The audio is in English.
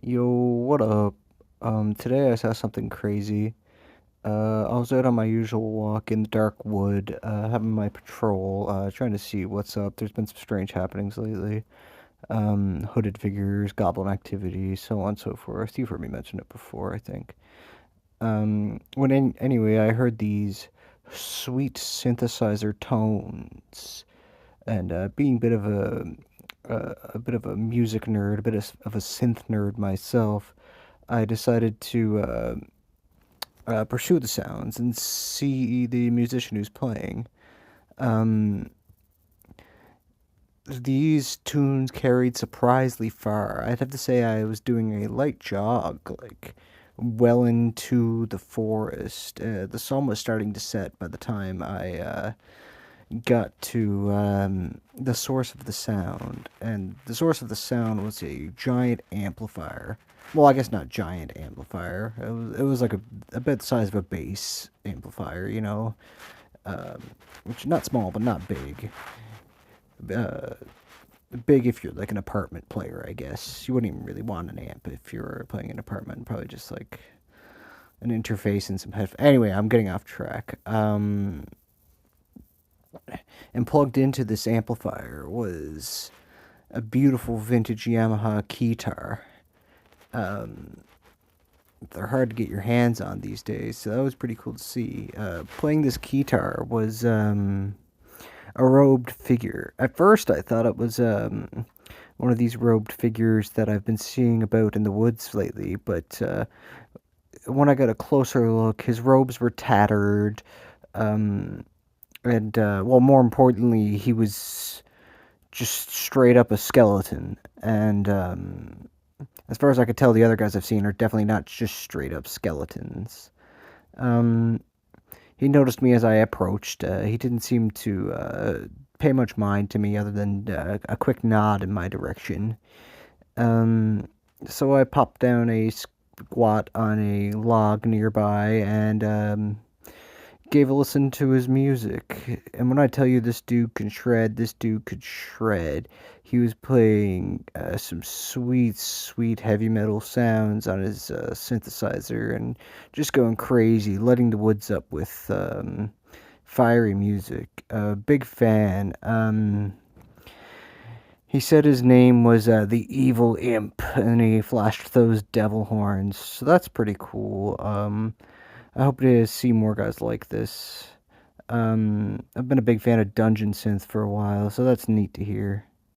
Yo, what up? Today I saw something crazy. I was out on my usual walk in the dark wood, having my patrol, trying to see what's up. There's been some strange happenings lately. Hooded figures, goblin activity, so on and so forth. You've heard me mention it before, I think. Anyway, I heard these sweet synthesizer tones, and being a bit of a music nerd, a bit of a synth nerd myself. I decided to pursue the sounds and see the musician who's playing. Um, these tunes carried surprisingly far. I'd have to say I was doing a light jog, like well into the forest. The sun was starting to set by the time I got to the source of the sound, and the source of the sound was a giant amplifier. Well, I guess not giant amplifier. It was like a bit the size of a bass amplifier, um, which not small but not big. Uh, Big if you're like an apartment player, I guess. You wouldn't even really want an amp if you were playing an apartment. Probably just like an interface and some headphones. Anyway, I'm getting off track. And plugged into this amplifier was a beautiful vintage Yamaha keytar. Um, they're hard to get your hands on these days, so that was pretty cool to see. Playing this keytar was a robed figure. At first, I thought it was one of these robed figures that I've been seeing about in the woods lately, but when I got a closer look, his robes were tattered. Um, and well, more importantly, he was just straight up a skeleton. And as far as I could tell, the other guys I've seen are definitely not just straight up skeletons. Um, he noticed me as I approached. He didn't seem to pay much mind to me other than a quick nod in my direction. Um, so I popped down a squat on a log nearby and gave a listen to his music. And when I tell you this dude can shred, this dude could shred. He was playing some sweet, sweet heavy metal sounds on his synthesizer and just going crazy, lighting the woods up with fiery music. Big fan. He said his name was the Evil Imp, and he flashed those devil horns. So that's pretty cool. I hope to see more guys like this. I've been a big fan of Dungeon Synth for a while, so that's neat to hear.